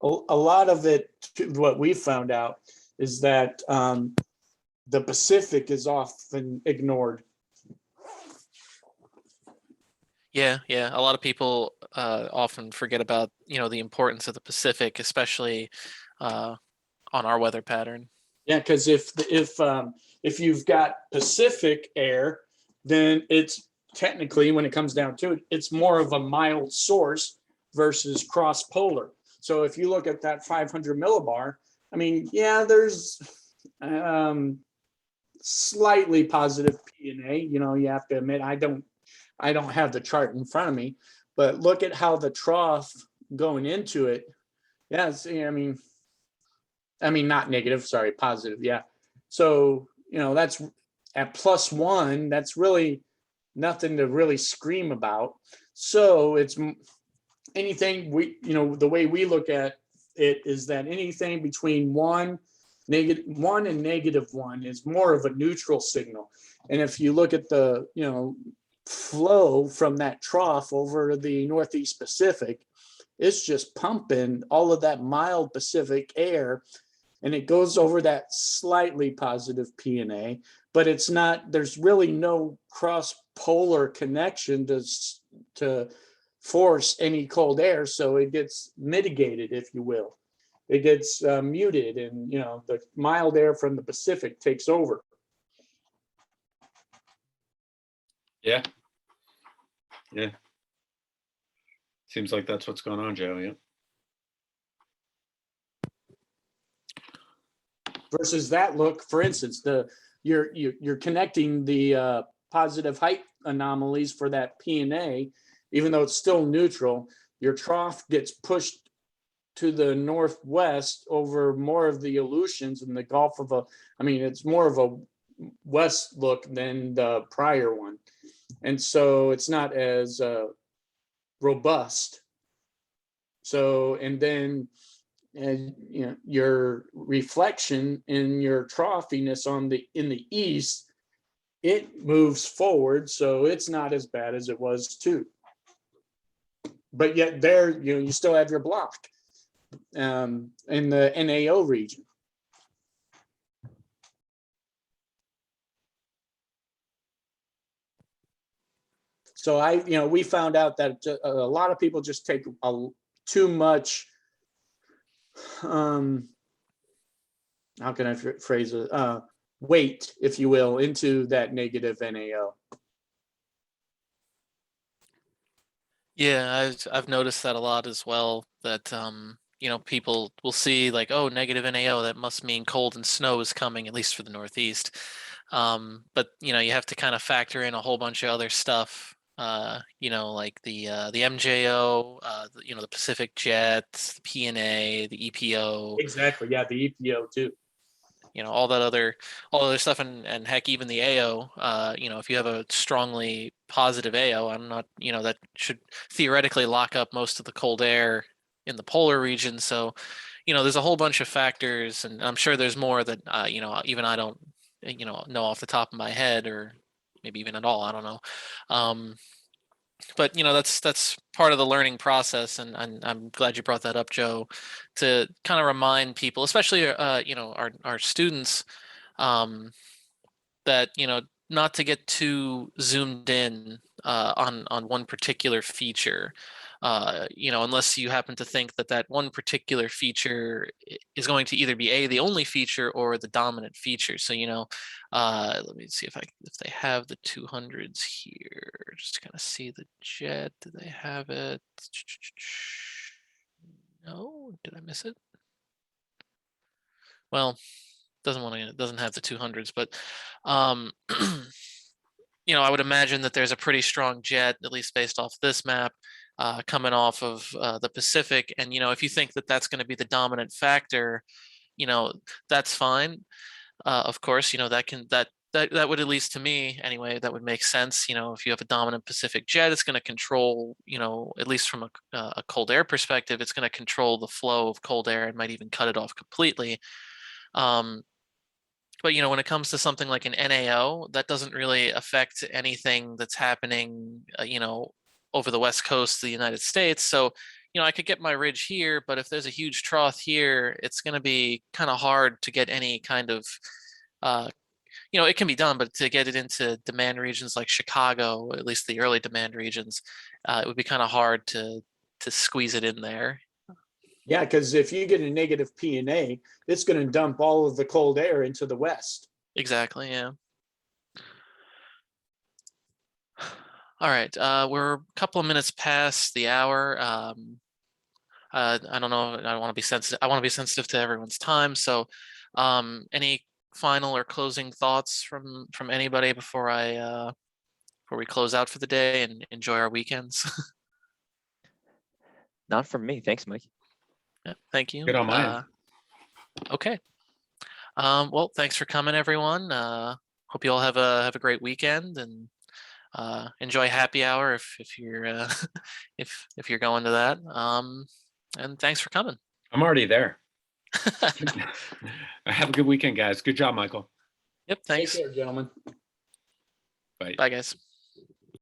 Speaker 5: A lot of it, what we found out is that the Pacific is often ignored.
Speaker 2: Yeah, a lot of people often forget about, the importance of the Pacific, especially on our weather pattern.
Speaker 5: Yeah, because if you've got Pacific air, then it's technically, when it comes down to it, it's more of a mild source versus cross polar. So if you look at that 500 millibar, I mean, yeah, there's slightly positive P&A. You have to admit, I don't have the chart in front of me, but look at how the trough going into it. Yeah, I mean, not negative, sorry, positive. Yeah. So, that's at +1, that's really nothing to really scream about. So it's anything the way we look at it is that anything between -1 and -1 is more of a neutral signal. And if you look at the, flow from that trough over the Northeast Pacific, it's just pumping all of that mild Pacific air, and it goes over that slightly positive P&A, but it's not, there's really no cross polar connection to force any cold air. So it gets mitigated, if you will. It gets muted, and the mild air from the Pacific takes over.
Speaker 3: Yeah. Seems like that's what's going on, Joe. Yeah.
Speaker 5: Versus that look, for instance, you're connecting the positive height anomalies for that P&A, even though it's still neutral. Your trough gets pushed to the northwest over more of the Aleutians and the Gulf of it's more of a west look than the prior one, and so it's not as robust. So, and then your reflection in your troughiness in the east, it moves forward, so it's not as bad as it was too. But yet there, you still have your block in the NAO region. So we found out that a lot of people just take too much, how can I phrase it, weight, if you will, into that negative NAO.
Speaker 2: Yeah, I've noticed that a lot as well, that people will see like, oh, negative NAO, that must mean cold and snow is coming, at least for the Northeast. But you have to kind of factor in a whole bunch of other stuff, like the MJO, the Pacific Jet, the P&A, the EPO.
Speaker 5: Exactly, yeah, the EPO too.
Speaker 2: All that other stuff, and heck, even the AO, if you have a strongly positive AO, I'm not, that should theoretically lock up most of the cold air in the polar region. So, there's a whole bunch of factors, and I'm sure there's more that, even I don't, know off the top of my head, or maybe even at all, I don't know. But that's part of the learning process, and I'm glad you brought that up, Joe, to kind of remind people, especially our students, that not to get too zoomed in on one particular feature, unless you happen to think that one particular feature is going to either be the only feature or the dominant feature. So let me see if they have the 200s here. just to kind of see the jet. Do they have it? No, did I miss it? Well, doesn't have the 200s, but you know, I would imagine that there's a pretty strong jet, at least based off this map, coming off of the Pacific. And, you know, if you think that that's going to be the dominant factor, you know, that's fine. Of course, you know, that would, at least to me anyway, that would make sense. You know, if you have a dominant Pacific jet, it's going to control, you know, at least from a cold air perspective, it's going to control the flow of cold air and might even cut it off completely. But, you know, when it comes to something like an NAO, that doesn't really affect anything that's happening, you know, over the West Coast of the United States. So, you know, I could get my ridge here, but if there's a huge trough here, it's going to be kind of hard to get any kind of, you know, it can be done, but to get it into demand regions like Chicago, at least the early demand regions, it would be kind of hard to squeeze it in there.
Speaker 5: Yeah, because if you get a negative P&A, it's going to dump all of the cold air into the west.
Speaker 2: Exactly, yeah. All right, we're a couple of minutes past the hour. I don't know, I want to be sensitive. I want to be sensitive to everyone's time. So any final or closing thoughts from anybody before before we close out for the day and enjoy our weekends?
Speaker 4: Not from me. Thanks, Mike.
Speaker 2: Yeah, thank you.
Speaker 3: Good on my end.
Speaker 2: Okay. Well, thanks for coming, everyone. Hope you all have a great weekend, and enjoy happy hour if you're if you're going to that. And thanks for coming.
Speaker 3: I'm already there. Have a good weekend, guys. Good job, Michael.
Speaker 2: Yep,
Speaker 5: Take
Speaker 2: thanks.
Speaker 5: care, gentlemen.
Speaker 3: Bye.
Speaker 2: Bye, guys.